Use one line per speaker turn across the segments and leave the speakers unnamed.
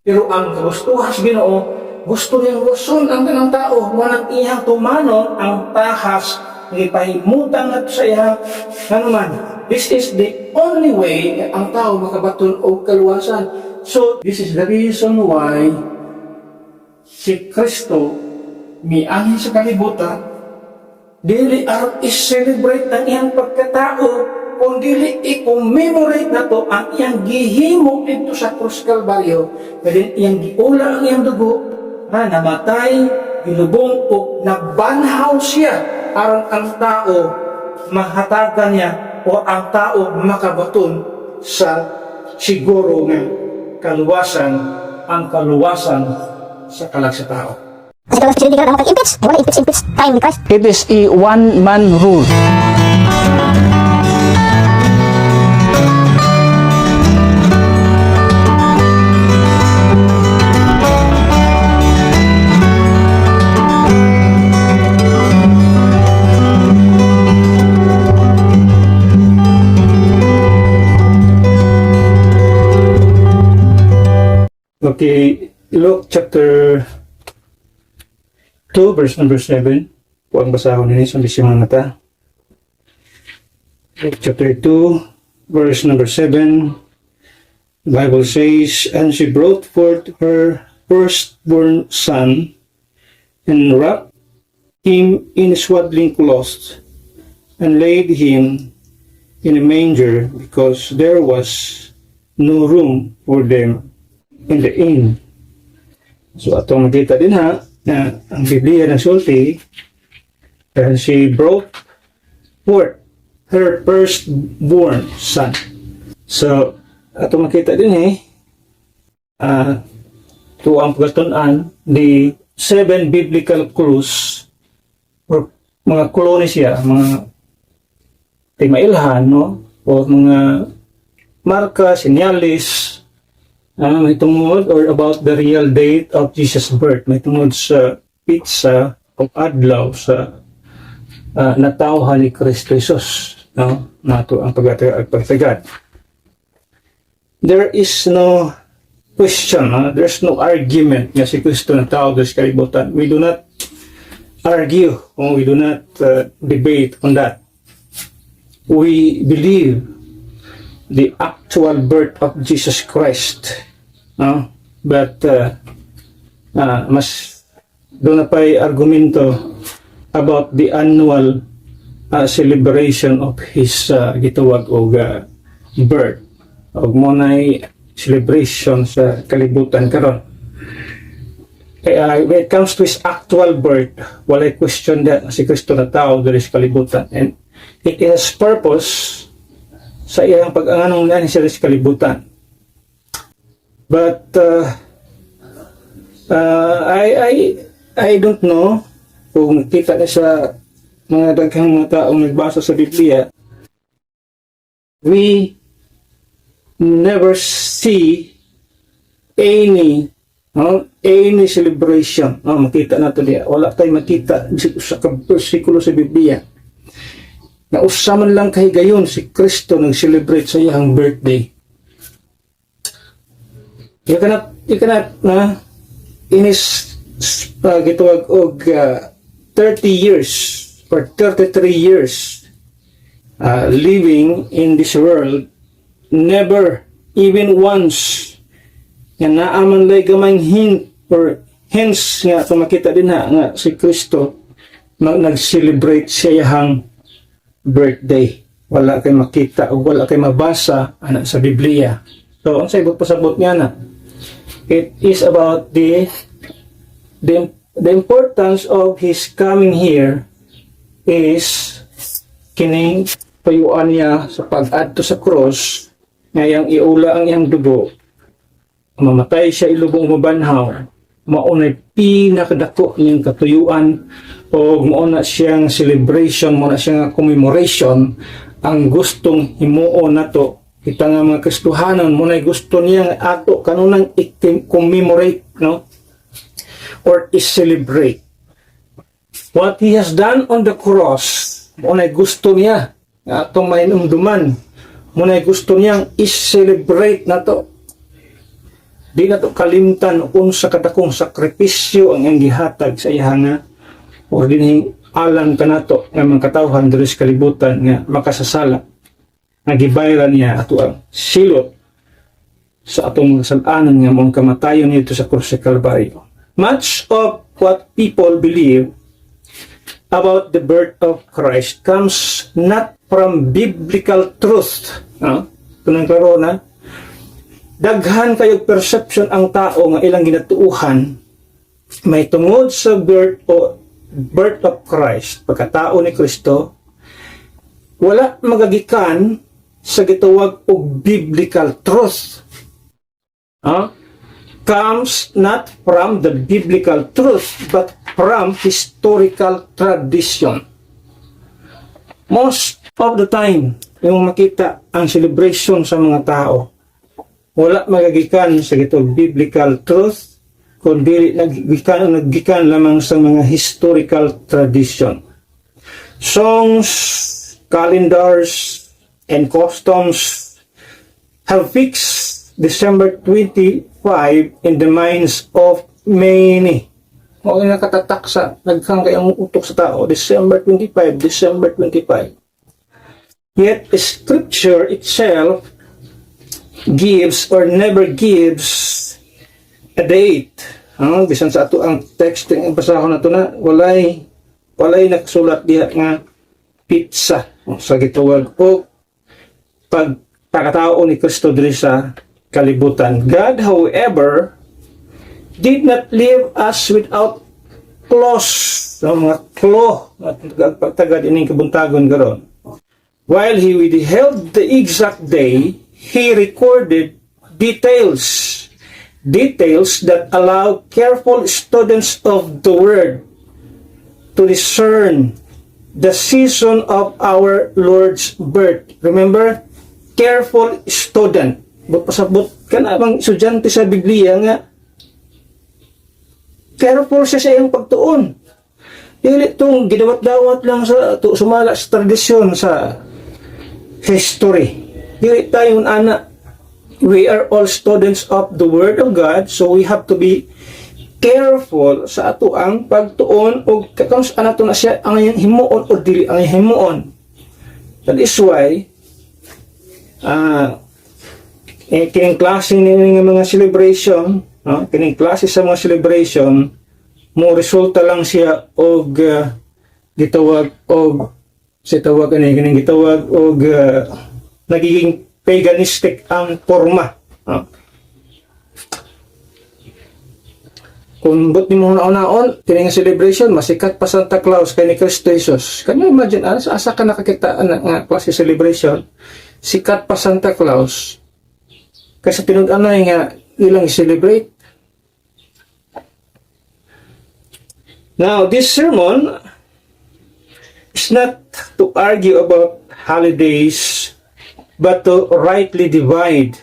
Pero ang gustuhan sa Ginoo, gusto niyang luson ang tanang tao, walang iyang tumanon ang tahas, ipahimutan at sa iyang naman. This is the only way ang tao makabaton o kaluwasan. So, this is the reason why si Kristo miangin sa kalibutan, dili aron i-celebrate ang iyang pagkatao, kung dili i-commemorate na to ang iyang gihimo dito sa Krus Kalbaryo, kaya iyang giula ang iyang dugo, namatay, gilubong o nabanhaw siya aron ang tao mahatagan niya o ang tao makabaton sa siguro nga kaluwasan, ang kaluwasan sa kalag sa tao.
Kasi kalau presidente ka dapat impeach, wala impeach time ni Christ.
It is a one-man rule.
Okay, Luke chapter 2 verse number 7. Huwag basahon nini sa bisyong mata. Luke chapter 2 verse number 7. The Bible says, "And she brought forth her firstborn son, and wrapped him in swaddling cloths, and laid him in a manger, because there was no room for them in the inn." So atong makita din ha, na ang Biblia nagsulti, and she brought forth her firstborn son. So atong makita din to ang pagkatunan, the 7 biblical clues or mga koloni siya, mga timailhan, no? O mga marka, sinyalis, may tungod or about the real date of Jesus' birth. May tungod sa pizza o adlaw sa natawhan ni Kristo Jesus, no? Nato ang pagtagad. There is no question, there's no argument nga si Kristo natawhan sa kalibutan. We do not argue, or we do not debate on that. We believe the actual birth of Jesus Christ, but mas doon na pa'y argumento about the annual celebration of his gitawag o birth, o muna'y celebration sa kalibutan karon. When it comes to his actual birth, walay question that si Kristo na tao diri sa kalibutan, and it has purpose sa iyang pag-anganong niya siya sa kalibutan. But I don't know kung kita na sa mga daghang mga taong nagbasa sa Biblia, we never see any celebration. Makita nato diya. Wala tayo makita sa versikulo sa Biblia na usaman lang kahigayon si Kristo nag-celebrate sa iyang birthday. You cannot in his gitawag og 30 years or 33 years living in this world, never even once nga naaman lay gamayng hint or hints nga makita din nga si Kristo nag-celebrate sa iyang birthday. Wala kay makita o wala kay mabasa sa Biblia. So ang saybot pasabot niya na, it is about the importance of his coming here is kining payuan niya sa pag-adto sa cross, ngayang iula ang iyang dugo, mamatay siya ilubong mabanhaw, maunay pinakadako niyang katuyuan, o mauna siyang celebration, mauna siyang commemoration, ang gustong himuon nato kita nga mga Kristohanon, muna'y gusto niya ato kanunang i-commemorate, no? Or i-celebrate what he has done on the cross. Muna'y gusto niya atong mainumduman, muna'y gusto niyang i-celebrate nato. Di na to kalimtan unsa kadakong sakripisyo ang iyang gihatag sa iya nga o dinhi alang kanato nga mga katawhan diri sa kalibutan nga makasasala nga gibayran niya ato ang silot sa atong kasalanan nga mong kamatayon nito sa krus sa Kalbaryo. Much of what people believe about the birth of Christ comes not from biblical truth. Kunang klaro na, daghan kayog perception ang tao nga ilang ginatuuhan may tungod sa birth of Christ, pagkatao ni Kristo, wala magagikan sa gitawag og biblical truth. Comes not from the biblical truth but from historical tradition. Most of the time, yung makita ang celebration sa mga tao, wala magagikan sa gitawag biblical truth, kundi naggikan lamang sa mga historical tradition. Songs, calendars, and customs have fixed December 25 in the minds of many. O nakatatak sa naghang kayang utok sa tao, December 25, December 25. Yet Scripture itself gives or never gives a date. Bisan sa ato ang text ang basahon nato na walay nakasulat diha nga pizza sa gitawag o pagkatao ni Kristo diri sa kalibutan. God, however, did not leave us without clause, mga claw at pagtagad ining kabuntagon garon. While he withheld the exact day, he recorded details that allow careful students of the Word to discern the season of our Lord's birth. Remember, careful student. Pasabot ka na bang estudyante sa Biblia nga careful siya sa iyang pagtuon. Dili itong gidawat-dawat lang sa sumala sa tradisyon sa history. Dili tayo ana. We are all students of the Word of God, so we have to be careful sa ato ang pagtuon o kung saan nato na siya ang himuon o dili ang himuon. That is why kining klase ng mga celebration, kining klase sa mga celebration, mo resulta lang siya og gitawag og sitawag kining gitawag og nagiging paganistic ang forma. Kung but ni mo naon kining celebration masikat pa Santa Claus kay ni Cristo Jesus. Can you imagine asa ka nakakita nga klase celebration? Sikat pa Santa Claus. Kasi tinud-anay nga ilang celebrate. Now, this sermon is not to argue about holidays, but to rightly divide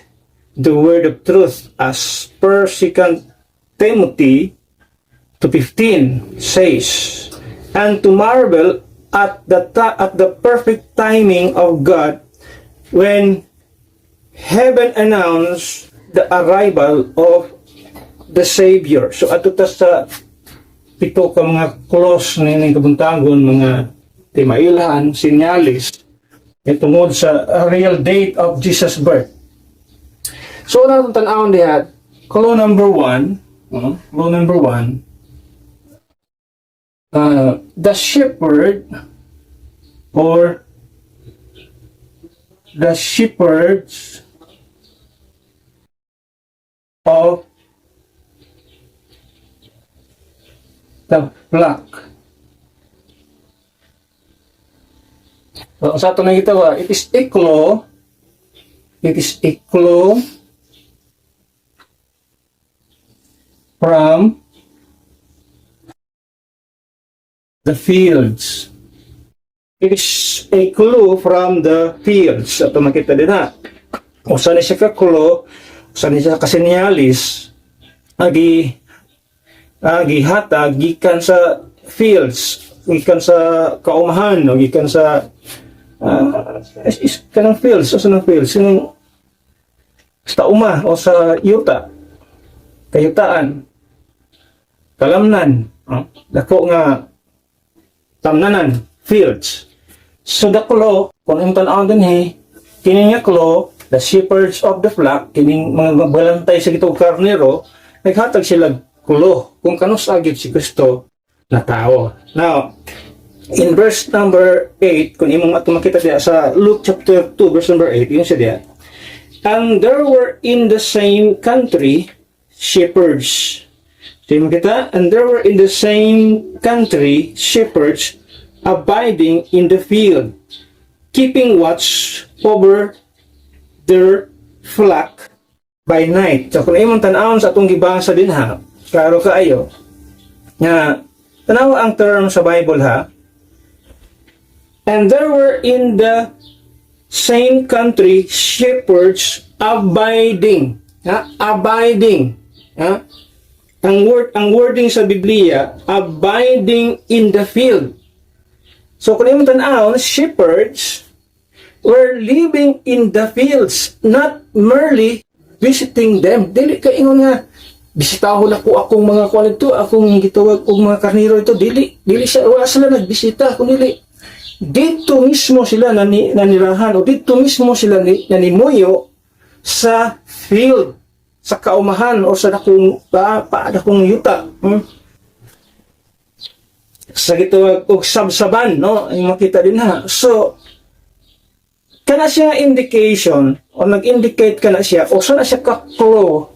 the word of truth as per 2 Timothy 2:15 says, and to marvel at the perfect timing of God when heaven announced the arrival of the Savior. So ato ta sa pito ka mga clause ni kabuntagon, mga timailhan, sinyalis tungod sa real date of Jesus' birth. So natong tan-awon diha, clue number 1, the shepherd or the shepherds of the flock. So, sa ito nakita ba, it is a clue from the fields. It is a clue from the fields. Ito makita din ha. Kung saan siya ka-clue, saan siya kasinyalis, hatag, gikan sa fields, gikan sa kaumahan, o gikan sa kanang fields, o sa nang fields, sa uma, o sa yuta. kayutaan, kalamnan, dako nga tamnanan, fields. So the klo, kung imong tan-aw dinhi, kini nga klo, the shepherds of the flock, kining mga balantay sa gitong karnero, naghatag sila klo kung kanus agid si Kristo na tao. Now, in verse number 8, kung imong makita diya sa Luke chapter 2 verse number 8, yun siya diya. And there were in the same country shepherds. So yung kita, and there were in the same country shepherds abiding in the field, keeping watch over their flock by night. So kung imong tan-awon sa atong gibasa din ha, klaro kaayo nga tanawa ang term sa Bible ha. And there were in the same country shepherds abiding. Abiding. Ang wording sa Biblia, abiding in the field. So kung imong tan-awon, shepherds were living in the fields, not merely visiting them. Dili ka ingon nga bisitahon ako akong mga kuan ito, akong gitawag og mga karnero ito. Dili siya, wala sila nagbisita, kung dili dito mismo sila nanirahan o dito mismo sila nanimuyo sa field, sa kaumahan o sa dakong yuta. Sa gitawag og sabsaban, no? Ay makita din ha. So kana siya indication o nag-indicate kana siya o sana siya ka-clue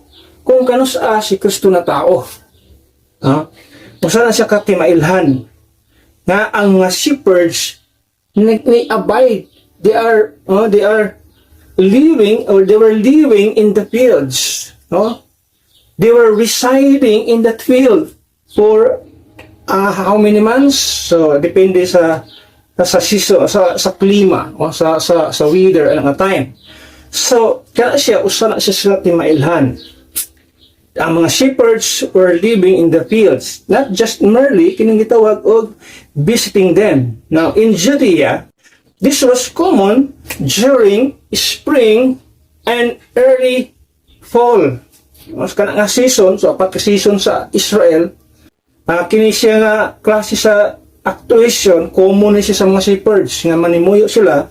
kung kanus si Kristo na tao. O sana siya kakimailhan nga ang mga shepherds ni-abide. They are living or they were living in the fields. No? They were residing in that field for how many months? So depende sa season, sa klima o sa weather ang time. So kaya siya usana siya timailhan. Ang mga shepherds were living in the fields, not just merely kining gitawag og visiting them. Now in Judea, this was common during spring and early fall. Mas kana nga season, so apat ka season sa Israel. Kini siya nga klase sa actuation, common siya sa mga shepherds nga manimuyo sila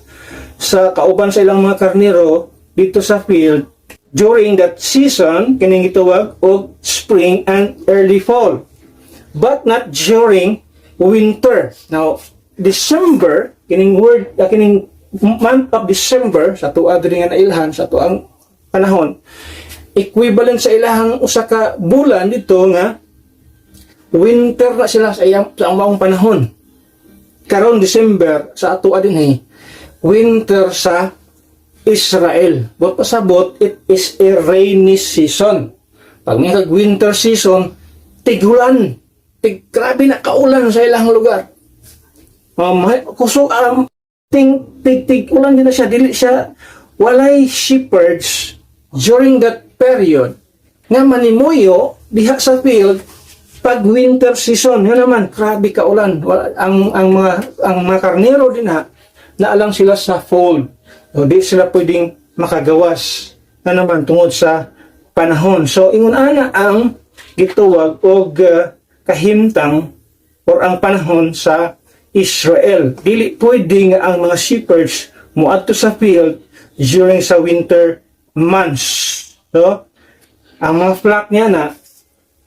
sa kauban sa ilang mga karnero dito sa field during that season, kining gitawag og spring and early fall, but not during winter. Now December, kining month of December sa tuwa diri nga nailhan sa tuang panahon, equivalent sa ilahang usa ka bulan dito nga winter na sila sa maong panahon. Karon December sa ato dinhi winter sa Israel. But pasabot, it is a rainy season. Pag may winter season, tigulan. Grabe na kaulan sa ilang lugar. Kusog tigulan din na siya. Dili siya walay shepherds during that period nga manimuyo diha sa field pag winter season. Yun naman, grabe kaulan. Ang mga karnero din naalang sila sa fold. O di sila pwedeng makagawas na naman tungod sa panahon. So ingon ana ang gituwag og kahimtang or ang panahon sa Israel. Dili pwede nga ang mga shepherds muadto sa field during sa winter months. So ang mga flock niya na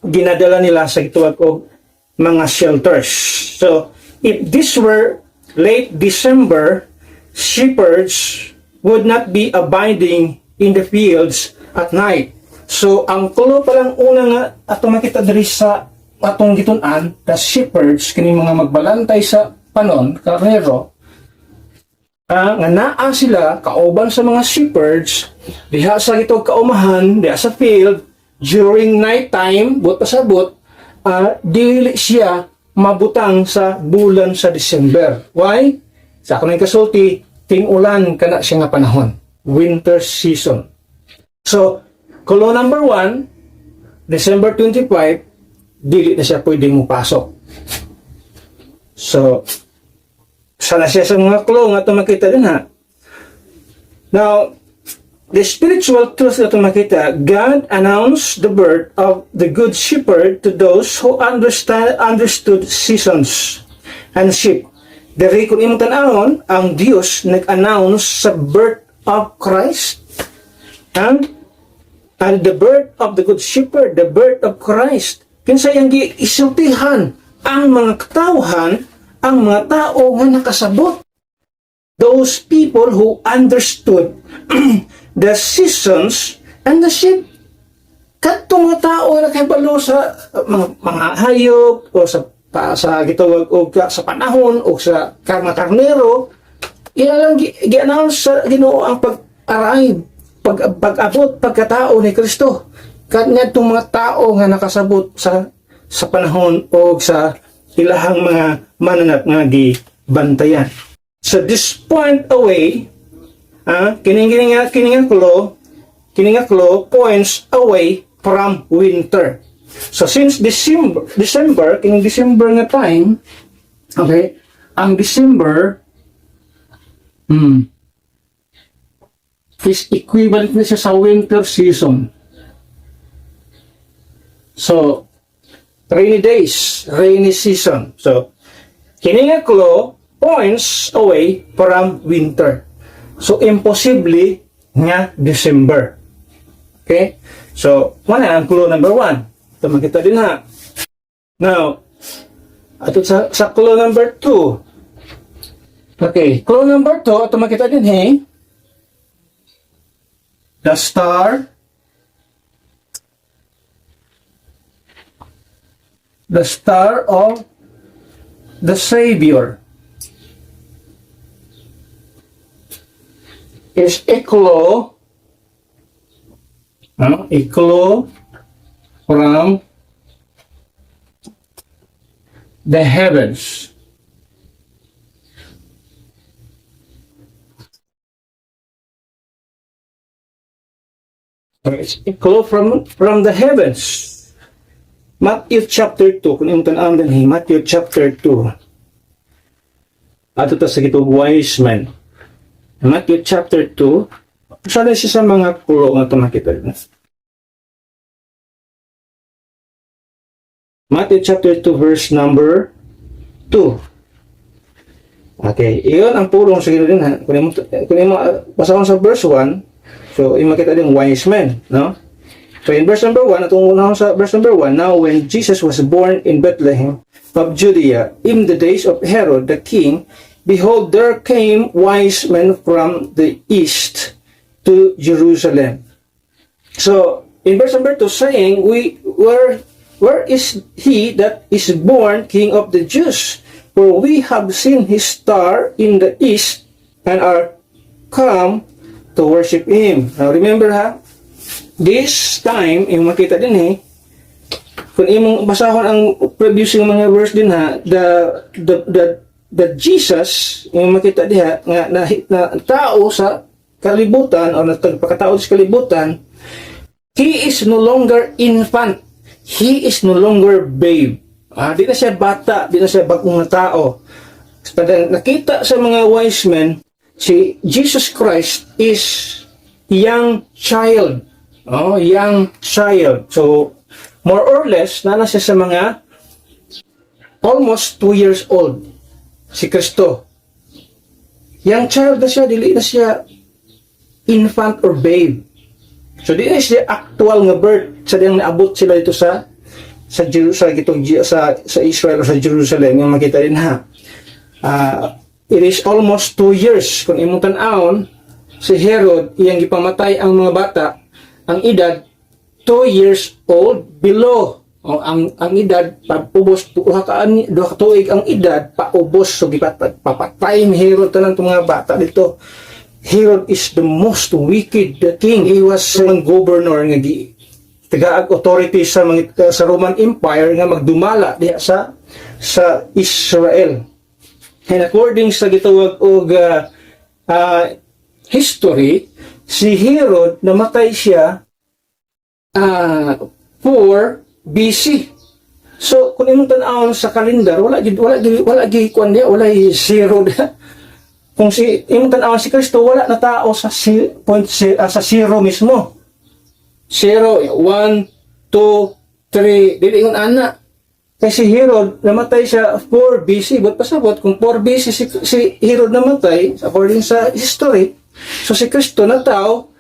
ginadala nila sa gituwag og mga shelters. So if this were late December, shepherds would not be abiding in the fields at night. So ang tulo pa lang una nga atong makita diri sa atong gitun-an, the shepherds kini mga magbalantay sa panon, karnero, nga naa sila kauban sa mga shepherds diha sa gitog kaumahan, diha sa field during night time, but pasabot dili siya mabutang sa bulan sa December. Why? Sa akong kasulti, ting-ulan kana siya nga panahon, winter season. So, kulo number 1, December 25, dili na siya pwedeng mupasok. So, sana siya sa mga kulo nga ito makita din ha. Now, the spiritual truth na ito makita, God announced the birth of the Good Shepherd to those who understood seasons and sheep. Dari kung imong tanawon, ang Dios nag-announce sa birth of Christ. And the birth of the Good Shepherd, the birth of Christ. Kinsa yang giisultihan ang mga katawhan, ang mga tao nga nakasabot. Those people who understood the seasons and the sheep. Katong mga tao na kahibalo sa mga hayop o sa gitawag o sa panahon o sa karnero, ilang gi-announce sa Ginoo ang pag-arrive, pag-abot, pagkatao ni Kristo. Kanya itong mga tao nga nakasabot sa panahon o sa ilahang mga mananap nga gibantayan. So this point away, kining klo points away from winter. So since December, kining December nga time, okay, ang December is equivalent na siya sa winter season. So rainy days, rainy season. So kining klo points away from winter. So, imposible nga December. Okay? So, wala ang clue number 1. Ito makita din ha. Now, ato sa clue number 2. Okay, clue number 2, ito makita din he. The star of the Savior is a clue from the heavens. It's a clue from the heavens. Matthew chapter 2, kung yung tanang din, Matthew chapter 2. Ato ta sa gitong wise men. Matthew chapter 2, sana siya sa mga kulo nga ito nakita. Matthew chapter 2 verse number 2. Okay, iyon ang pulong sa din ha. Kung mo basahon sa verse 1, so yung makita din wise men, no? So in verse number 1, atong unahon sa verse number 1, now when Jesus was born in Bethlehem of Judea, in the days of Herod the king, behold, there came wise men from the east to Jerusalem. So, in verse number 2, saying, where is he that is born King of the Jews? For we have seen his star in the east and are come to worship him. Now, remember ha, this time, yung makita din kung imong basahon ang previous yung mga verse din ha, that Jesus, yung makita diha, na tao sa kalibutan, o nagpakatao sa kalibutan, he is no longer infant. He is no longer babe. Di na siya bata, di na siya bagong na tao. Nakita sa mga wise men, si Jesus Christ is young child. Young child. So, more or less, na siya sa mga almost 2 years old. Si Kristo. Young child na siya, dili na siya infant or babe. So, di na siya actual nga birth sa diyang naabot sila dito sa Israel o sa Jerusalem. Yung makita din ha. It is almost 2 years. Kung imong tan-awon, si Herod, iyang gipamatay ang mga bata, ang edad 2 years old below. Ang edad paubos duha ka tuig ang edad paubos, so papatay ni Herod tanan tong mga bata dito. Herod is the most wicked king. He was ang governor nga tagaag authority sa Roman Empire nga magdumala diha sa Israel. And according sa gitawag og history, si Herod namatay siya 4 BC. So kung imong tan-awon sa kalendar, wala gi kuan dia, wala zero dia. kung imong tan-awon si Kristo, wala na tao sa sa zero mismo. 0, 1, 2, 3, dili ingon ana. Kay si Herod, namatay siya 4 BC. Ba't pasabot, kung 4 BC si Herod namatay, according sa history, so si Kristo na tao,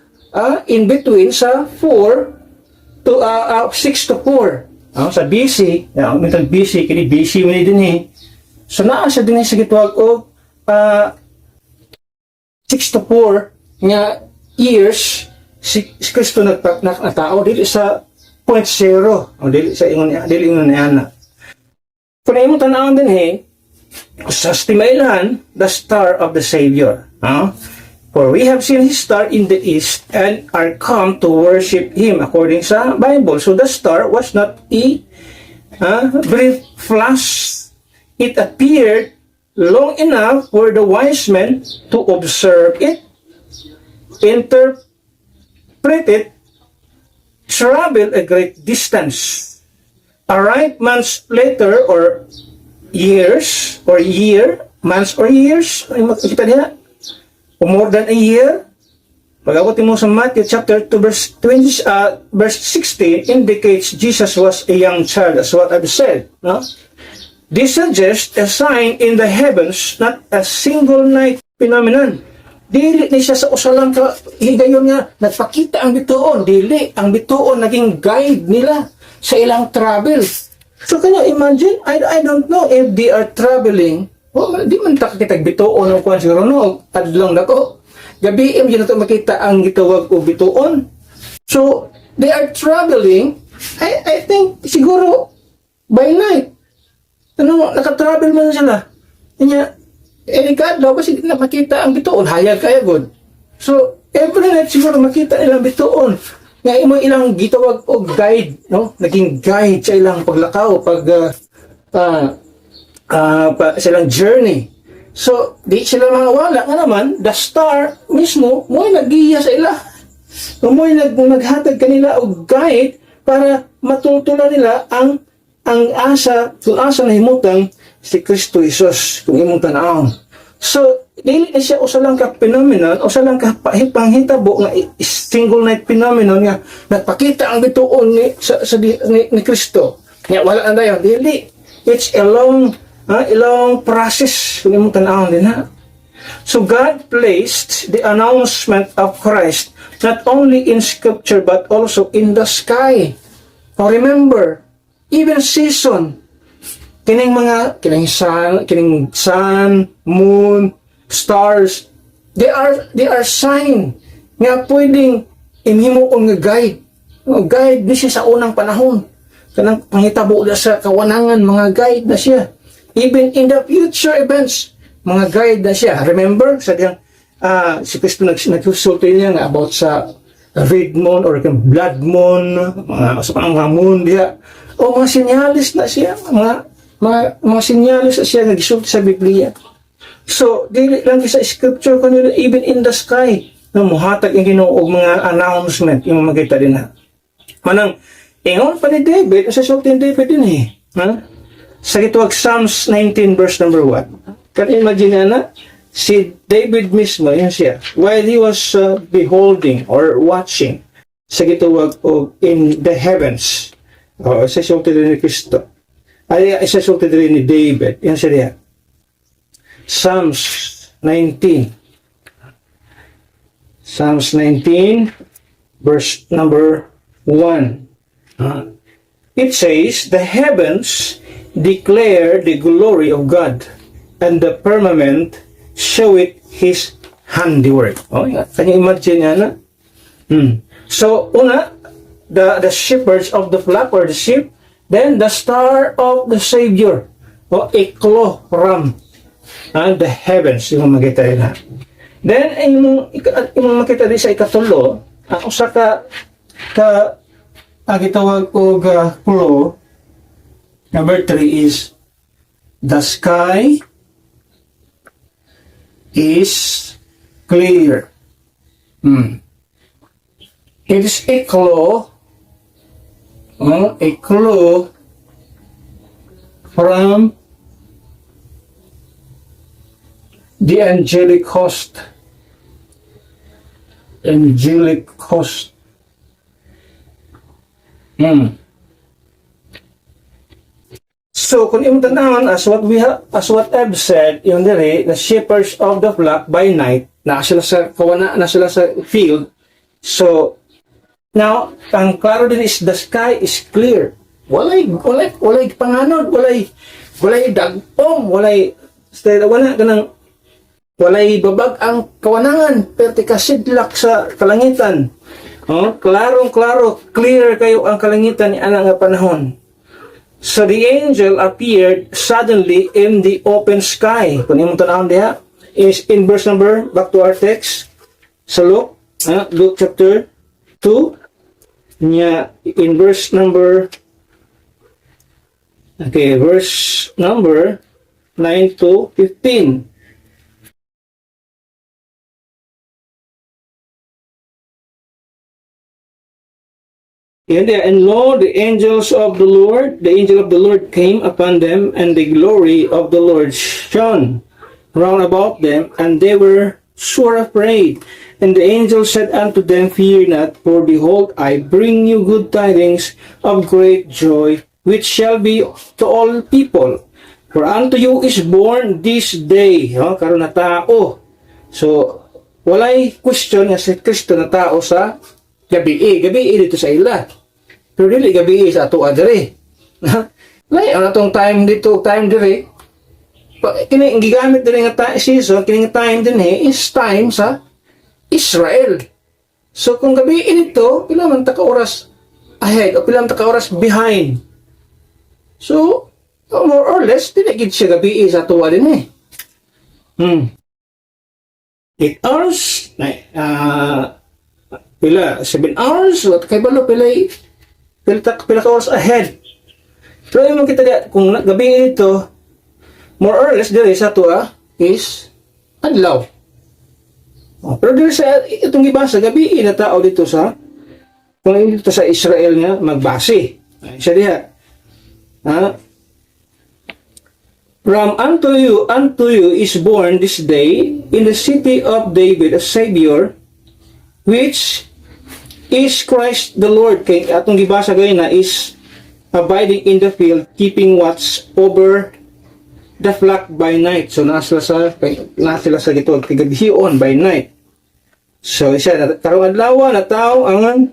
in between sa 4 to 6 to 4. Sa BC, mental BC, kini BC mo din eh. So naa siya din sa gitwag o 6 to 4 nga years, si Kristo nagtao, dili sa 0.0, o dili ingon niya na. Kung imong tan-awon din sa Stimailan, the star of the Savior. For we have seen his star in the east and are come to worship him according sa Bible. So the star was not a brief flash. It appeared long enough for the wise men to observe it, interpret it, travel a great distance, arrive months later or years or months or years, makikita niya, o more than a year. Pag-abot mo sa Matthew chapter 2 verse 16 indicates Jesus was a young child, as what I've said. No? This suggests a sign in the heavens, not a single night phenomenon. Dili ni siya sa usalang higayon nga nagpakita ang bituon. Dili, ang bituon naging guide nila sa ilang travel. So can you imagine? I don't know if they are traveling. Di man takitag bituon o kwan siguro no. Adlong nako. Gabi yun na ito makita ang gitawag o bituon. So they are traveling. I think siguro by night. Nakatravel man sila. Kanya, delikado daw kasi na makita ang bituon. Hayag kaya good. So every night siguro makita nilang bituon. Nga imo ilang gitawag o guide, no? Naging guide sa ilang paglakaw, silang journey. So, di sila mga wala nga naman, the star mismo, mo'y naggiya sa ila. So, mo'y naghatag kanila o guide para matultulan nila ang asa, kung asa na himutang si Kristo Jesus, kung imong tanawon. So, dili na siya usalang ka phenomenon, usalang ka panghitabo nga single night phenomenon nga nagpakita ang bituon ni Kristo. Nga wala na dayon, dili. It's a long process kung imong tan-awon din ha. So God placed the announcement of Christ not only in scripture but also in the sky. Now remember, even season, kining sun, moon, stars, they are sign nga pwedeng imhimuon nga guide. Guide na siya sa unang panahon. Kanang panghitabo na sa kawanangan, mga guide na siya. Even in the future events, mga guide na siya. Remember, sa diyang si Kristo nagsusulti niya nga about sa red moon or blood moon, mga moon diya. O mga sinyalis na siya, mga sinyalis na siya nagsulti sa Biblia. So, dili lang sa scripture kanila, even in the sky, muhatag yung Ginoo mga announcement, yung makita din ha. Manang, ingon pa ni David, sa sulti ni David din eh. Sa gitwag Psalms 19 verse number 1. Can you imagine na? Si David mismo, yun siya, while he was beholding or watching sa gitwag in the heavens, sa sulti din ni Kristo, ay sa sulti din ni David, yun siya. Psalms 19 verse number 1. It says, the heavens declare the glory of God, and the firmament show it his handiwork. Can you imagine na? So, una, the shepherds of the flock or the sheep, then the star of the Savior, eklo ram, and the heavens, yung makita rin ha. Then, yung makita rin sa ikatulo, usa ka gitawag o pulo. Number 3 is the sky is clear. It is a clue from the angelic host. Angelic host. So kung imong tanawon, as what I've said, yung diri, the shepherds of the flock by night, na sila sa kawana, na sila sa field. So now, ang klaro din is the sky is clear. Walay panganod, walay dagpong, walay babag ang kawanangan, perti kasidlak sa kalangitan. Oh, klaro, clear kayo ang kalangitan ni ana nga panahon. So the angel appeared suddenly in the open sky. Kung imong tanawon diha is in verse number, back to our text, sa Luke chapter 2, in verse number 9 to 15. And lo, the angel of the Lord came upon them, and the glory of the Lord shone round about them, and they were sore afraid. And the angel said unto them, Fear not, for behold, I bring you good tidings of great joy, which shall be to all people. For unto you is born this day, karon na tao. So, walay question nga si Kristo na tao sa gabi dito sa ila. Pero dili gabi sa ato adiri. Lay ang atong time dito, time diri. Kini gigamit diri nga season, kini nga time din is time sa Israel. So kung gabi dito, pila man ta ka oras ahead o pila man ta ka oras behind. So more or less dili gid siya gabi sa ato din 8 hours pila 7 hours what kay balo pila ka oras ahead. Pero yung kita diya, kung gabi ito, more or less diri sa tuwa is adlaw. Pero diri sa itong gibasa gabi na tao dito sa kung dito sa Israel nga magbase. Isa diha. From unto you is born this day in the city of David a Savior, which is Christ the Lord. Kay atong gibasa gay na is abiding in the field, keeping watch over the flock by night. So nasa sa gitog tigaghion by night. So isa karong adlaw na tao ang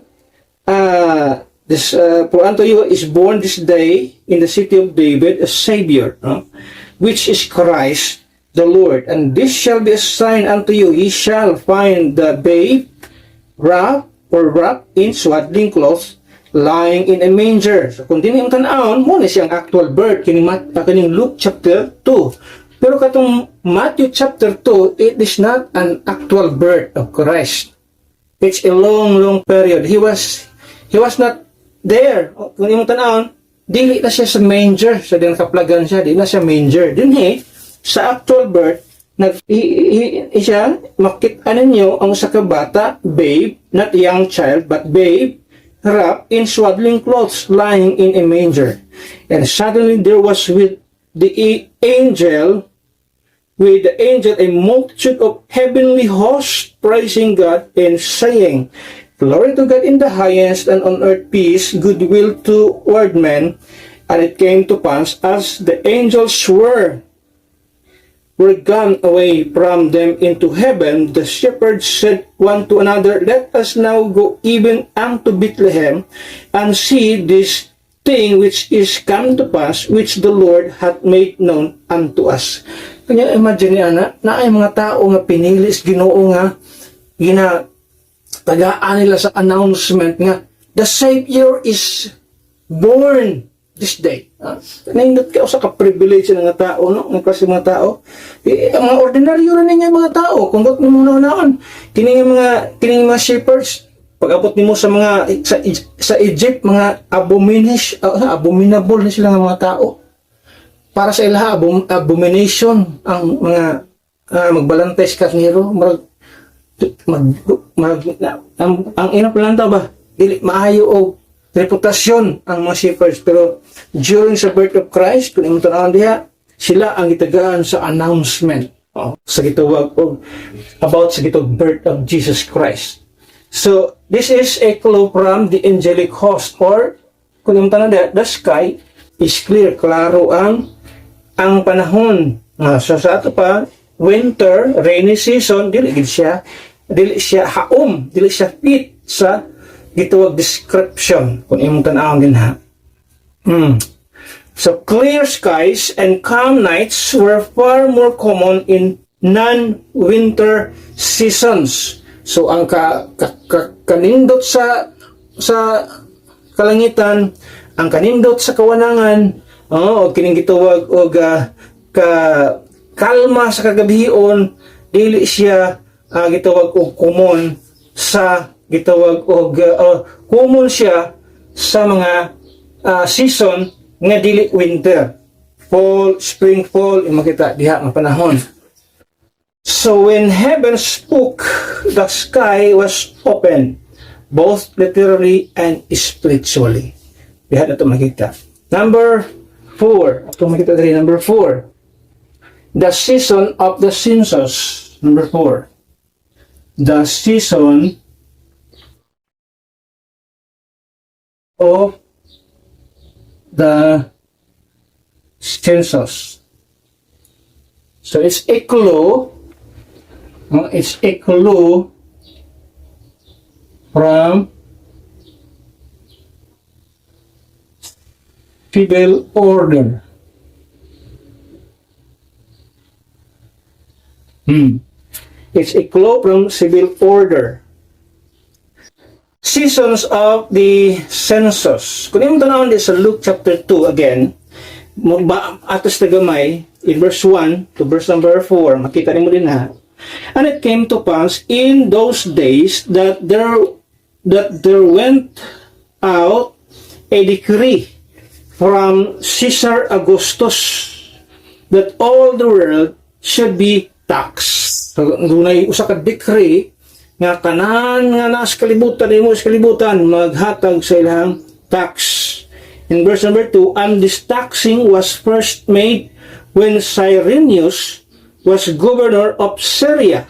for unto you is born this day in the city of David a Savior, which is Christ the Lord. And this shall be a sign unto you: ye shall find the babe wrapped in swaddling clothes, lying in a manger. So kung din yung tanawon, mo na siyang actual birth, kining Luke chapter 2. Pero katong Matthew chapter 2, it is not an actual birth of Christ. It's a long period. He was not there. Kung yung tanawon, dili na siya sa manger. So din nakaplagan siya, di na siya manger. Dinhi, sa actual birth, siya, makita ninyo ang sa kabata, babe, not young child, but babe, wrapped in swaddling clothes, lying in a manger. And suddenly there was with the angel a multitude of heavenly hosts praising God and saying, Glory to God in the highest, and on earth peace, goodwill toward men. And it came to pass, as the angels were gone away from them into heaven, the shepherds said one to another, Let us now go even unto Bethlehem, and see this thing which is come to pass, which the Lord hath made known unto us. Kanya imagine na ay mga tao nga pinili sa Ginoo nga tagaan nila sa announcement nga the Savior is born this day. Naindot kayo sa ka-privilege ng mga tao, no? Ang klase mga tao. Ang mga ordinaryo na niya mga tao. Kung ba't mo muna kining mga shepherds, pag-abot nimo sa mga sa Egypt, mga abominable na sila ng mga tao. Para sa ilaha, abomination ang mga magbalantay sa karnero, ang inaplanta ba? Dili maayo o reputasyon ang mga shepherds. Pero during sa birth of Christ, kung imo tanawon diha, sila ang itagaan sa announcement. sa gitawag og about sa gitawag birth of Jesus Christ. So this is a clue from the angelic host, or kung yung tanong the sky is clear, klaro ang panahon. So sa ato pa, winter, rainy season, dili siya haom, dili siya fit sa gitawag description kung imong tan-awon din ha. So clear skies and calm nights were far more common in non-winter seasons. So ang kanindot sa kalangitan, ang kanindot sa kawanangan, o kining gitawag og kalma sa kagabihon, dili siya gitawag og common sa gitawag og common siya sa mga season nga dili winter, fall, spring, fall, makita diha nga panahon. So when heaven spoke, the sky was open, both literally and spiritually. Diha na ito makita. Number 4. Ito makita dali, number 4. The season of the census. Number 4. The season of the census. So it's a clue. It's a clue from civil order. It's a clue from civil order. Seasons of the census. Kung yung tanawin din sa Luke chapter 2 again, atos na gamay, in verse 1 to verse number 4, makita niyo din ha. And it came to pass in those days that there went out a decree from Caesar Augustus that all the world should be taxed. So, dunay usa ka decree nga tanan nga nas kalibutan maghatag sa ilang tax. In verse number 2, and this taxing was first made when Cyrenius was governor of Syria,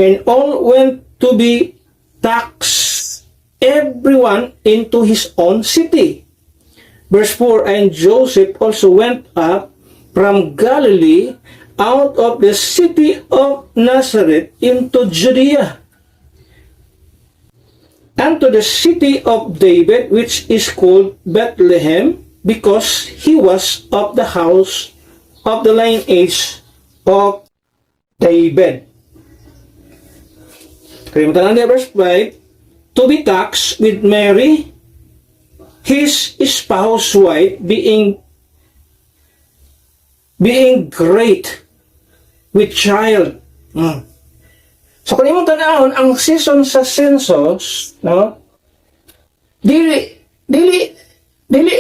and all went to be taxed, everyone into his own city. Verse 4, and Joseph also went up from Galilee out of the city of Nazareth into Judea, and to the city of David, which is called Bethlehem, because he was of the house of the lineage of David. Kalimutan natin verse 5, to be taxed with Mary, his spouse wife, being great with child. So kung imong tanahon ang season sa census, no? Dili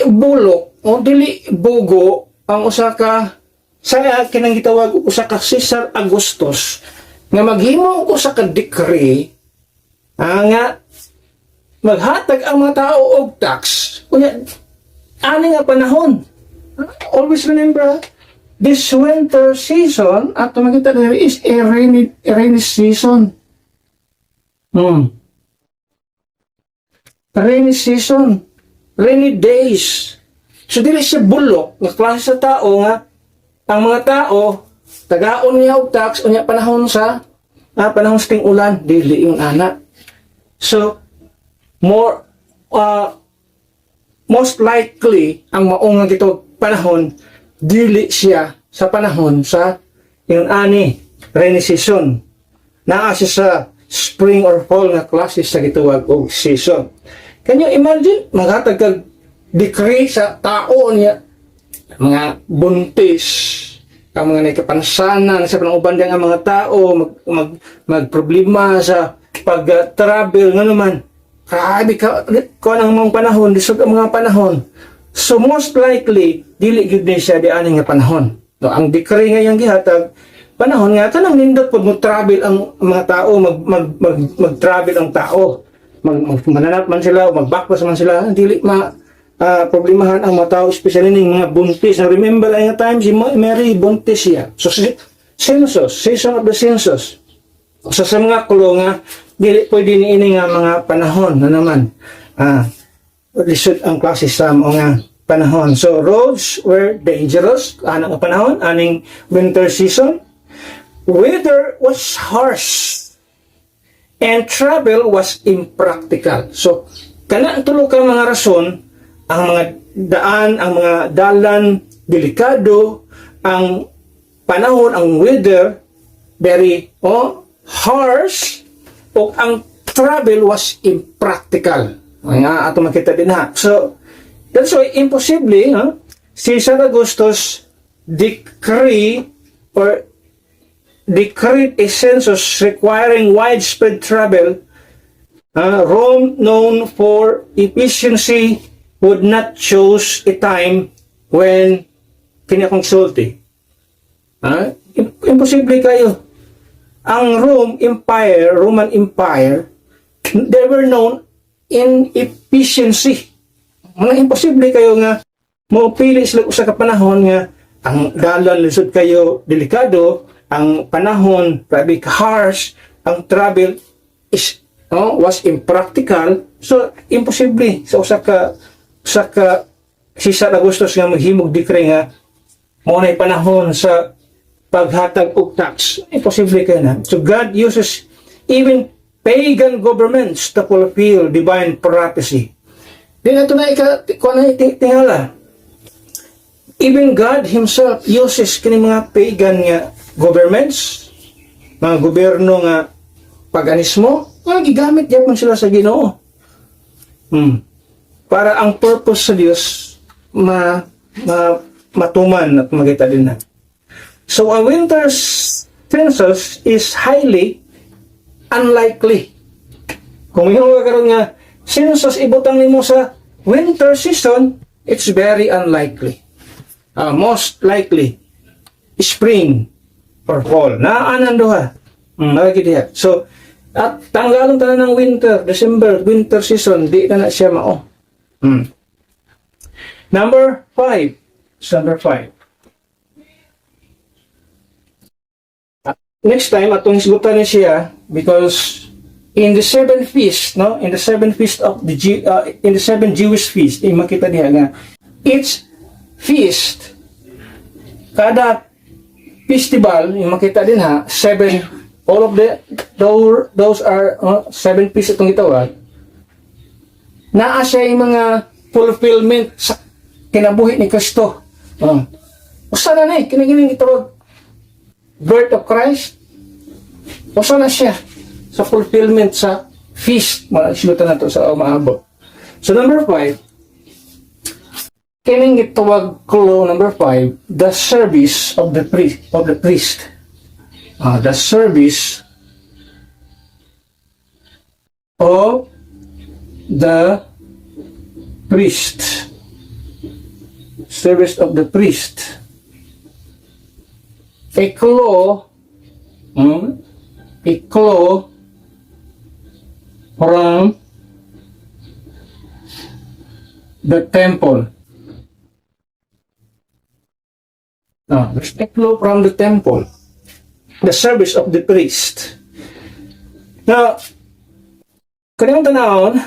bulok o dili bugo ang usa ka sa kinang gitawag usa ka Caesar Augustus nga maghimo og usa ka decree nga maghatag ang mga tao og tax. Unya ani nga panahon. Always remember, this winter season, at makita nyo, is a rainy season. Rainy season. Rainy days. So, dili siya bulok, nga klase sa tao nga, ang mga tao, tagaon niya og tax, unya panahon sa ting ulan, dili yung anak. So, most likely, ang maong nga gito panahon, dili siya sa panahon sa yung rainy season. Naa siya sa spring or fall nga klase sa gituwag og season. Can you imagine? Maghatag kag decree sa tao niya, mga buntis, ang mga nagkapansanan sa pananguban ang mga tao, magproblema sa pag-travel nga naman. Grabe ka, kung ang mga panahon, lisod ang mga panahon. So most likely, dili gyud ni siya di ani nga panahon. No, ang decree nga yang gihatag panahon nga tanang nindot pud mo travel ang mga tao, mag-travel ang tao. Mananap man sila o magbakwas man sila, dili problemahan ang mga tao, especially ning mga buntis. Remember ay nga time si Mary buntis siya. So census, season of the census. Sa mga kulo nga dili pwede niini nga mga panahon na naman. Lisod ang klase sa mga panahon. So roads were dangerous anang panahon, aning winter season. Weather was harsh and travel was impractical. So kana ang tulo ka mga rason, ang mga daan, ang mga dalan delikado, ang panahon, ang weather very harsh, o ang travel was impractical. Ay nga ato makita din ha. So that's why imposible Caesar Augustus decreed a census requiring widespread travel. Rome, known for efficiency, would not choose a time when kinakonsulti. Imposible kayo. Ang Roman Empire, they were known in efficiency. Mga imposible kayo nga maupili sila sa kapanahon nga ang dalan lisod kayo delikado, ang panahon grabe harsh, ang travel was impractical. So imposible sa usa ka Caesar Augustus nga maghimog decree nga mo na panahon sa paghatag og tax. Imposible kayo na. So God uses even pagan governments to fulfill divine prophecy. Di na ito na tingala. Even God Himself uses kini mga pagan nga governments, mga gobyerno nga paganismo, gigamit yapon sila sa Ginoo. Para ang purpose sa Dios matuman at magita din na. So a winter census is highly unlikely. Kung yung karon nga census ibutang nimo sa winter season, it's very unlikely. Most likely spring or fall. Naanan duha. Lagi diha. So at tanggalon tanan ng winter, December, winter season, di na siya mao. Number 5. Next time atong isgutan ni siya because in the seven feast, in the seven feast of the in the seven Jewish feast, makita diha nga each feast, kada festival, makita din ha, all of those are seven feasts itong gitawag. Naa siya yung mga fulfillment sa kinabuhi ni Kristo. Usa na ni kini gitawag birth of Christ. Usa na siya sa fulfillment sa feast. Masilutan na ito sa maabot. So number 5, kining gitawag clue number 5, the service of the priest. The service of the priest. Service of the priest. A clue from the temple. There's a clue from the temple. The service of the priest. Now, kanyang tanawon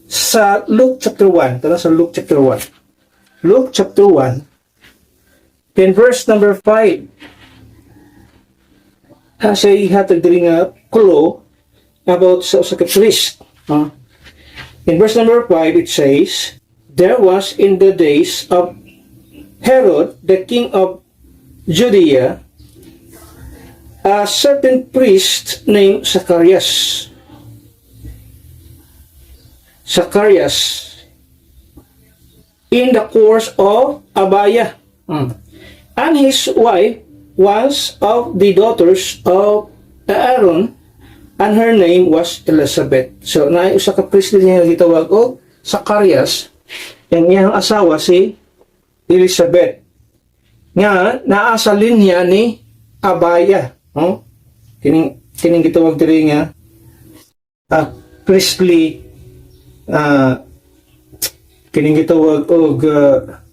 sa Luke chapter 1. Tara sa Luke chapter 1. Luke chapter 1. In verse number 5. Siya ihatag diri nga clue about sa priest. In verse number 5 it says, there was in the days of Herod, the king of Judea, a certain priest named Zacharias. In the course of Abaya. And his wife was of the daughters of Aaron, and her name was Elizabeth. So, usa ka priest niya gitawag og Zacharias, ang iyang asawa si Elizabeth. Nga naa sa linya ni Abaya. Kining gitawag diri nga priestly kining gitawag og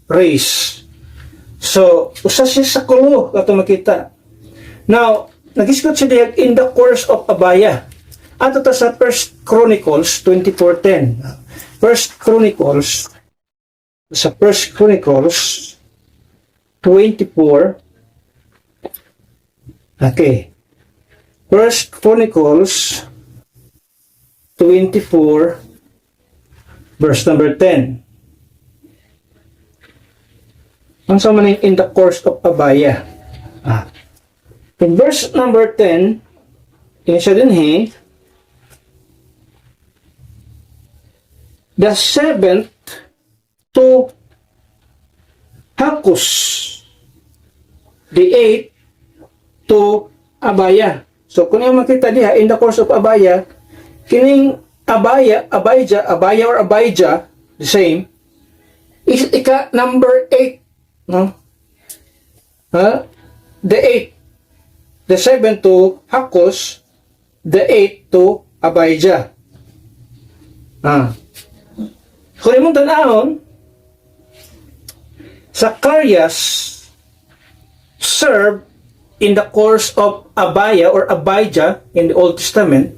race. So So, usa siya sa kulo ato makita. Now, nagisgot siya diha in the course of Abaya. Ato ta sa 1 Chronicles 24:10. 1 Chronicles sa 1 Chronicles 24. Okay. 1 Chronicles 24 verse number 10. Ang sa man in the course of Abaya. In verse number 10, in siya din the 7th to Hakkus, the 8th to Abaya. So kung yung makita diha in the course of Abaya, kining Abijah, the same, is ika number 8, no? The 8, the 7 to Hakkus, the 8 to Abijah. Kung imong tanahon, Zacharias served in the course of Abaya or Abijah in the Old Testament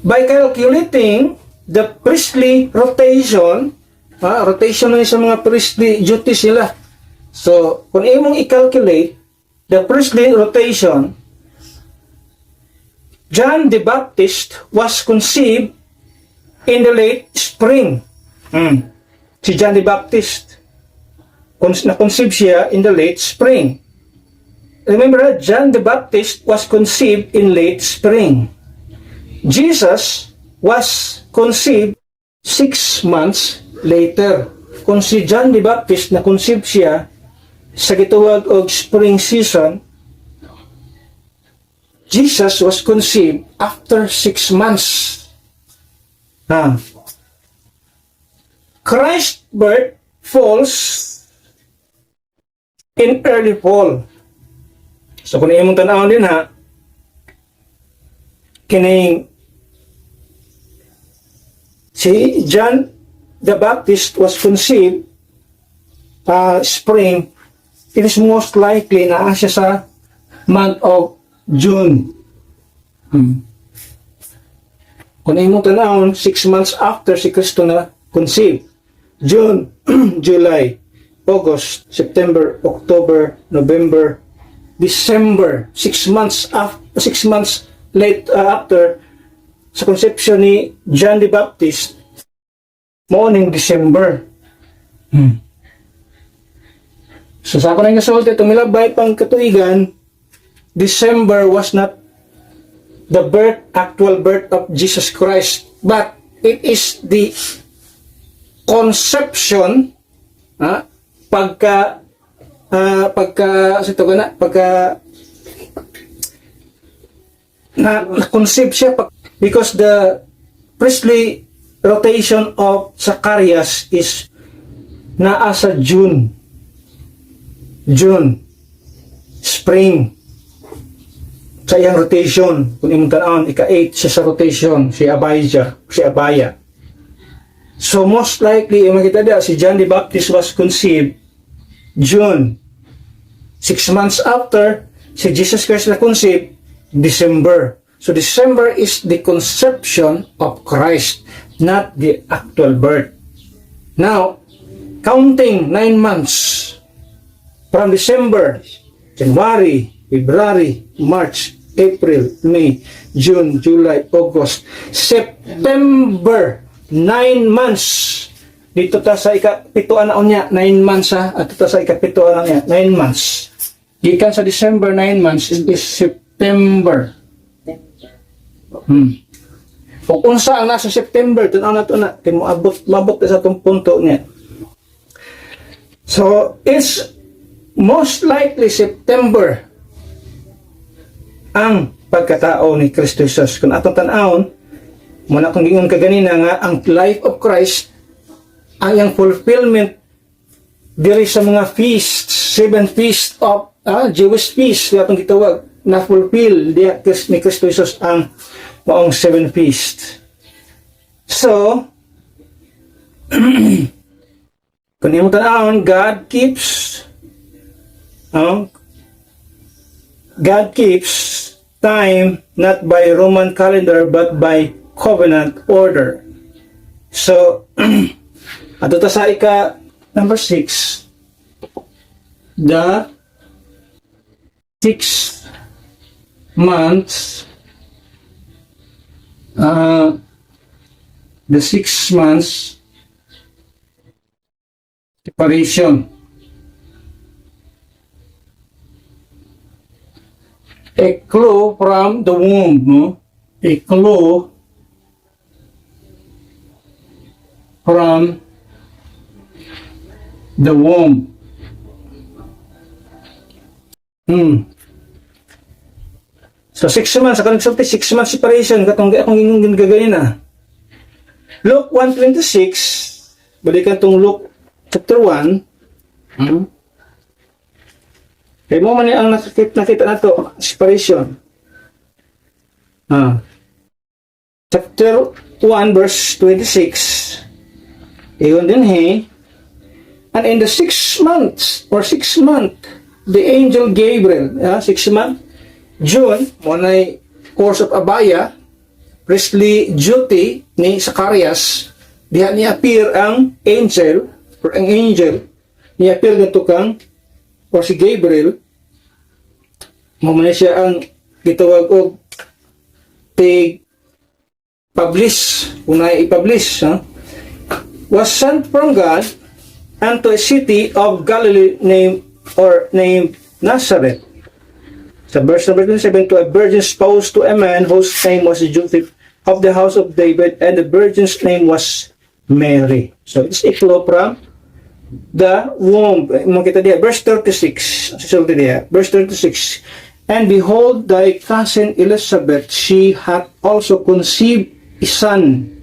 by calculating the priestly rotation, rotation na sa mga priestly duties nila. So, kung imong i-calculate the priestly rotation, John the Baptist was conceived in the late spring. Si John the Baptist, na-conceive siya in the late spring. Remember, John the Baptist was conceived in late spring. Jesus was conceived 6 months later. Kung si John the Baptist na-conceive siya sa gituwag og spring season, Jesus was conceived after 6 months. Christ's birth falls in early fall. So kung imong tan-awon din kining si John the Baptist was conceived spring, it is most likely na siya sa month of June. Kung imong tan-awon 6 months after si Kristo na conceived, June, July, August, September, October, November, December, 6 months late after sa conception ni John the Baptist, morning December. So sa ako na yung kasulti, tumilabay pang katuigan, December was not the actual birth of Jesus Christ, but it is the conception, pagka na-conceive siya because the priestly rotation of Zacharias is naa sa June, spring sa iyang rotation. Kung imong tan-awon, ika-8 siya sa rotation, si Abaya. So most likely, makita dia, si John the Baptist was conceived June. 6 months after, si Jesus Christ na conceived December. So December is the conception of Christ, not the actual birth. Now, counting 9 months from December, January, February, March, April, May, June, July, August, September, 9 months. Dito ta sa ika-pituan na niya, 9 months at dito sa ika-pituan na niya, 9 months. Gikan sa December, 9 months is September. Kung unsa ang nasa September, tunaw na ito na, mabot sa itong punto niya. So, it's most likely September ang pagkatao ni Kristo Jesus. Kung atong tanawon, muna kung gingon kaganina nga, ang life of Christ, ang iyang fulfillment diri sa mga feasts, 7 feasts of Jewish feasts, atong gitawag, na fulfill ni Kristo Jesus ang maong 7 feasts. So, kung imong tanawon, God keeps God keeps time not by Roman calendar but by covenant order. So, ato ta sa number 6, the 6 months, the 6 months separation. A clue from the womb, no? A clue from the womb. So 6 months, ako nagsulti, 6 months separation, katong akong gagayin na. Luke 1:26, balikan tong Luke chapter 1. Kaya mo man ang nakita na to, separation. Chapter 1 verse 26. Iyon din and in the 6 months, or 6 month, the angel Gabriel, 6 month, June, muna'y course of Abaya, priestly duty ni Zacarias, diha ni appear ang angel, or ang angel, ni appear ganito kang, or si Gabriel, mamaya siya ang gitawag og publish, unay i-publish, was sent from God unto a city of Galilee named Nazareth. Sa verse number 27, to a virgin spoused to a man whose name was Joseph of the house of David, and the virgin's name was Mary. So it's a clue from the womb. Makita diya, verse 36. Verse 36. And behold, thy cousin Elizabeth, she hath also conceived a son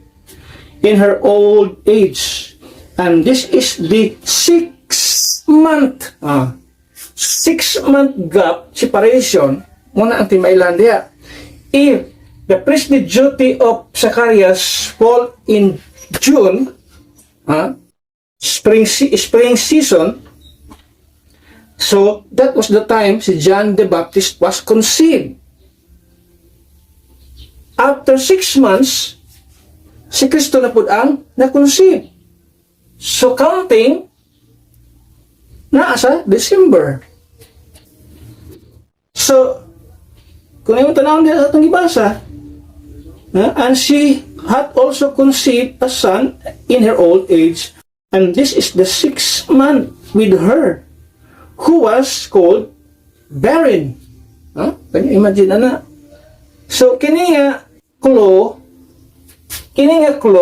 in her old age. And this is the 6 month. 6 month gap, separation, muna ang timailan diya. If the priestly duty of Zacarias fall in June, spring season, so that was the time si John the Baptist was conceived. After 6 months, si Kristo na pud ang na-conceive. So counting, naa sa December. So, kung yung tanawin nila sa itong ibasa, and she had also conceived a son in her old age, and this is the 6th month with her, who was called barren. Can you imagine, ana? So, kini nga clue,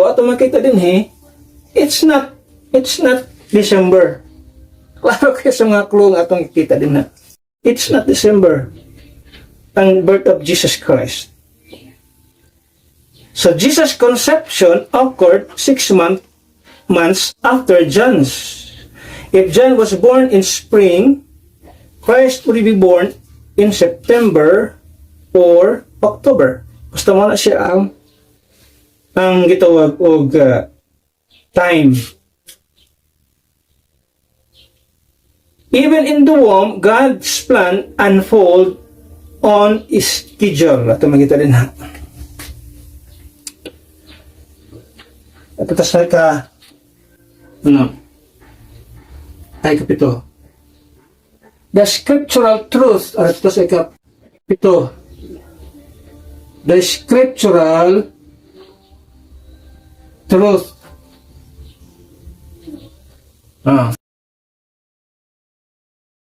ato makita din it's not December. Klaro kayo sa mga clue nga atong kita din na. It's not December, ang birth of Jesus Christ. So, Jesus' conception occurred 6 months after John's. If John was born in spring, Christ would be born in September or October. Basta mo na siya ang gitawag og time. Even in the womb, God's plan unfold on schedule. Ito magkita din ha. Ito tas na ay kapito. The scriptural truth, ito sa kapito. The scriptural truth.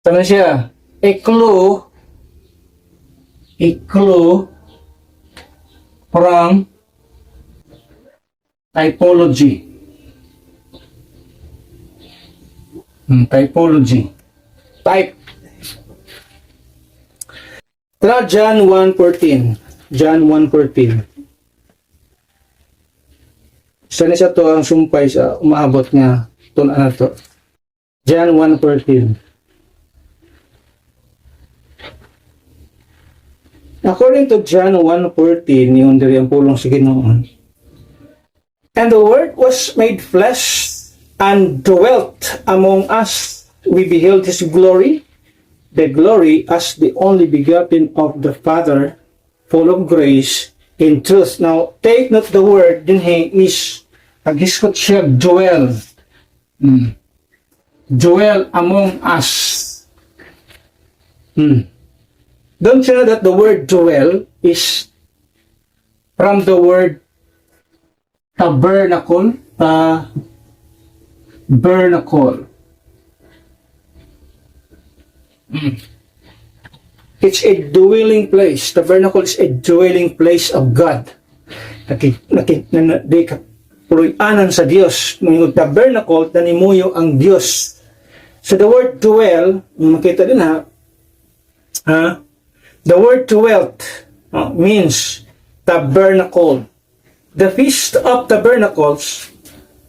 Sama siya, a clue from typology. Typology. Type. Tara, John 1:14. John 1:14. Isa na siya to ang sumpay sa umaabot nga tun na to. John 1:14. According to John 1:14, yung diri ang pulong sa Ginoon. And the Word was made flesh and dwelt among us. We beheld His glory, the glory as the only begotten of the Father, full of grace and truth. Now, take note the word din is, paghiskot siya, dwell. Dwell among us. Don't you know that the word dwell is from the word tabernacle? Tabernacle. It's a dwelling place. Tabernacle is a dwelling place of God. Puluyanan sa Diyos. Yung tabernacle, nanimuyo ang Diyos. So the word dwell, makita din the word dwelt means tabernacle. The Feast of Tabernacles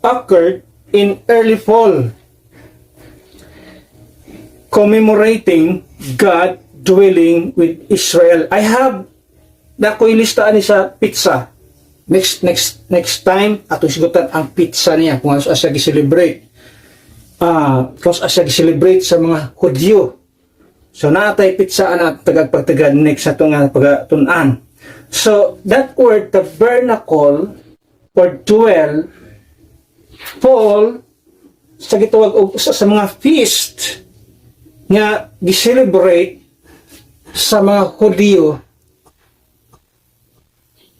occurred in early fall, commemorating God dwelling with Israel. I have nakoy listaan ni sa pizza. Next time ato sigutan ang pizza niya kung ano siya gi-celebrate. Kung siya gi-celebrate sa mga Hudyo. So natay pizza na tagag-pagtagad next sa tunga pagatunan. So that word tabernacle or dwell fall sa gitawag og sa mga feast nga gi-celebrate sa mga Hudyo,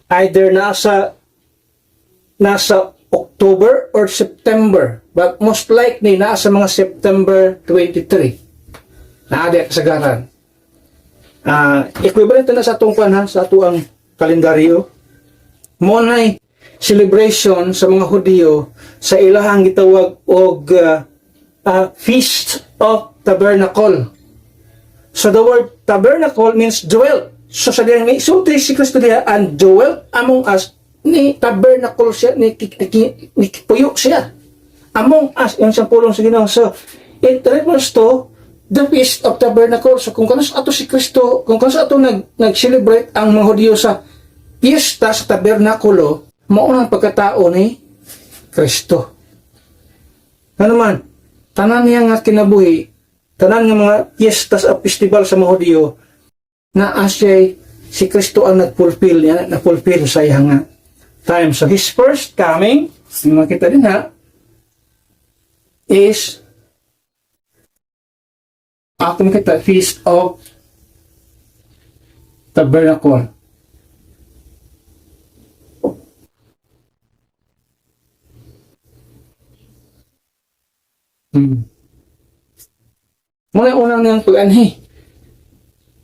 either nasa October or September, but most likely nasa mga September 23 na adi kasagaran. Equivalent na sa atong sa atuang kalendaryo mo nay celebration sa mga Hudyo sa ilahang gitawag og Feast of Tabernacle. So the word tabernacle means dwell. So sa diyan may sulti si Kristo diha and dwell among us, ni tabernacle siya, ni puyo siya among us, yung sampulong sa Ginoo. So it refers to the Feast of Tabernacle. So kung kanos ato si Kristo, kung kanos ato nag-celebrate ang mga Hudyo sa piyesta sa tabernakulo, maunang pagkatao ni Kristo. Ano man, tanan niya nga kinabuhi, tanan nga mga piyesta sa festival sa mga Hudyo, na asya si Kristo ang nag-fulfill niya, na-fulfill sa iyang time. So his first coming, yung makita din is ating kita Feast of Tabernacle. Muna unang niyang pag-anhi.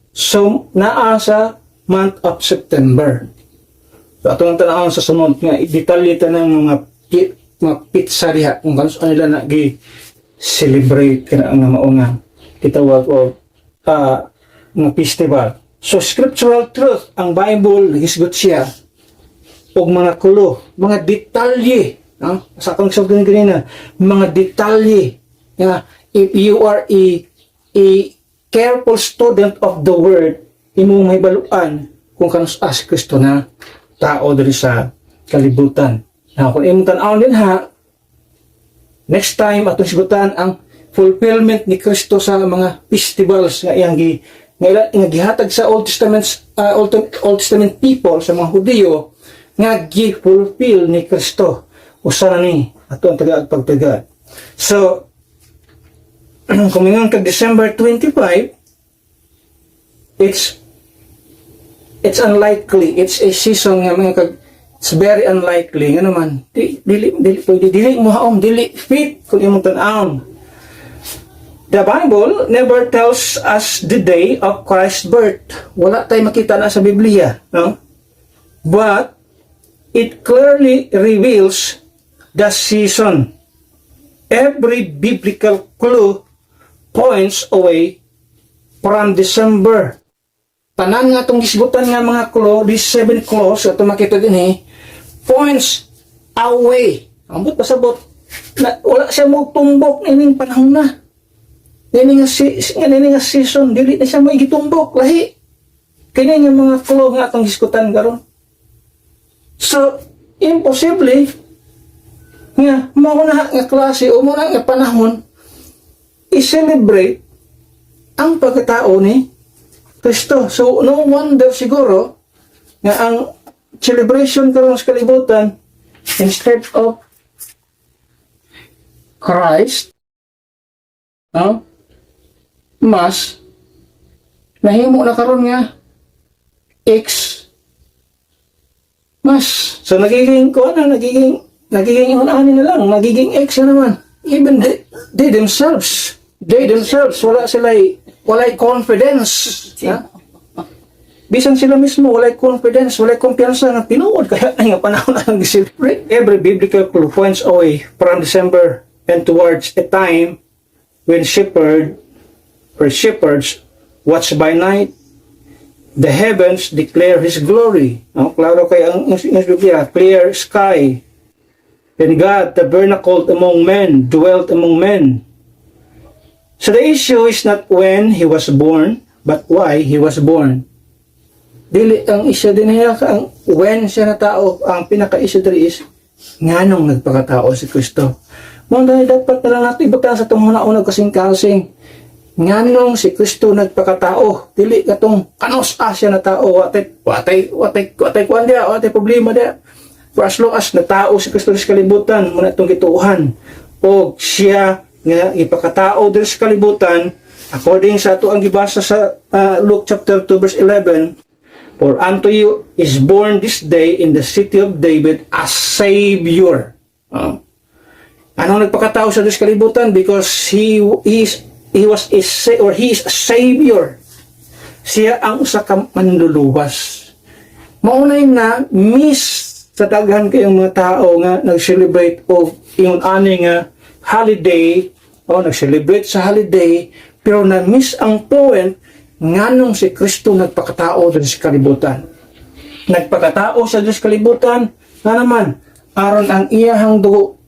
So, naa sa month of September. So, ito ang tanawang sa sunod nga, detalye ng mga pizza diha, kung kano nila nag-celebrate ka na ang maunga. Kitawag o mga festival. So, scriptural truth, ang Bible, nagisgot siya, o mga kulo, mga detalye, sa akong sabi ganina, mga detalye, if you are a careful student of the word, imong mahibaluan kung kanus as Kristo na tao diri sa kalibutan. Now, kung imong tan-awon din next time atong sigutan ang fulfillment ni Kristo sa mga festivals nga iyang gihatag sa Old Testament people, sa mga Hudyo, nga gi-fulfill ni Kristo. Usa na ni ato ang tagaagpagtagad. So, kung mingon kag December 25, it's unlikely. It's a season nga mga kag, it's very unlikely. Nga naman, dili mo haom, dili fit kung imong tan-awon. The Bible never tells us the day of Christ's birth. Wala tayo makita na sa Biblia, no? But it clearly reveals the season. Every biblical clue points away from December. Tanan nga itong gisgutan nga mga clue, these 7 clues, ito makita din points away. Ambot pasabot, wala siya mo tumbok na ining panahon na. Nini nga season, dili na siya mo igitumbok, lahi. Kaya nga mga clue nga itong gisgutan karon. So, imposible nga mauna nga klase o muna nga panahon i-celebrate ang pagkatao ni Kristo. So, no wonder siguro nga ang celebration karon sa kalibutan, instead of Christ, mas nahimo na karon nga X mas. So nagiging unahan na lang, nagiging X na naman. Even they themselves walay confidence. Ha? Bisan sila mismo walay confidence, walay kumpiyansa nga tinuod kaya nga panahon na lang celebrate. Every biblical clue points away from December and towards a time when shepherds watch by night, the heavens declare His glory. Klaro kay ang Biblia, clear sky. And God tabernacled among men, dwelt among men. So the issue is not when He was born, but why He was born. Dili ang isya din niya ang when siya na tao, ang pinaka-issue diri is nganong nagpakatao si Kristo. Mo dahil dapat na lang natin ibutang sa itong una-unang kasing-kasing. Nganong si Kristo nagpakatao, dili katong kanos siya na tao, watay kuan dia, watay problema dia. For as long as natao si Kristo sa kalibutan, muna itong gituuhan. O siya nga ipakatao diri sa kalibutan, according sa ato ang gibasa sa Luke chapter 2 verse 11, for unto you is born this day in the city of David a Savior. Anong nagpakatao sa diri sa kalibutan? Because he is a Savior. Siya ang usa ka manluluwas. Maunay na miss sa daghan kayong mga tao nga nag-celebrate o ingon ani nga holiday o nag-celebrate sa holiday pero na-miss ang point nganong si Kristo nagpakatao sa kalibutan. Nagpakatao sa kalibutan na naman aron ang iyahang dugo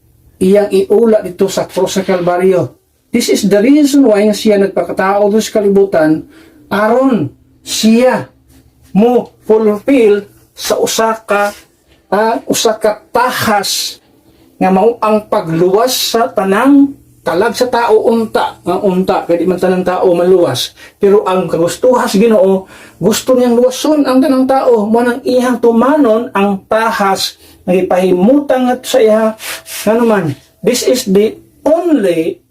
iyang iula dito sa krus sa Kalbaryo. This is the reason why siya nagpakatao sa kalibutan aron siya mo fulfill sa usa ka tahas nga mao ang pagluwas sa tanang kalag sa tao unta kay di man tanang tao maluwas, pero ang kagustuhas Ginoo gusto niyang luwason ang tanang tao mo nang iyang tumanon ang tahas nga ipahimutan ngadto sa iya naman. This is the only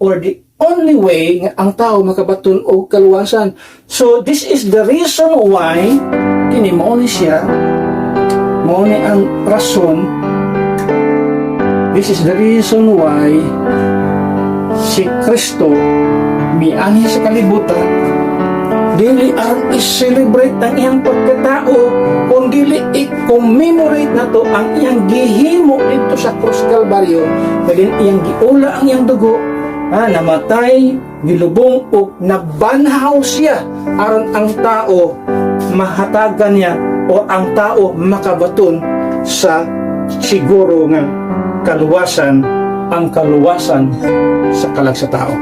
way nga ang tao makabaton og kaluwasan. So this is the reason why kini mao ni siya, mao ni ang rason. This is the reason why si Kristo mianhi sa kalibutan dili aron i-celebrate ang iyang pagkatao kung dili i-commemorate nato ang iyang gihimo dito sa krus Kalbaryo, kaya iyang giula ang iyang dugo, namatay, gilubong o nabanhaw siya aron ang tao mahatagan niya o ang tao makabaton sa siguro nga kaluwasan, ang kaluwasan sa kalag sa tao.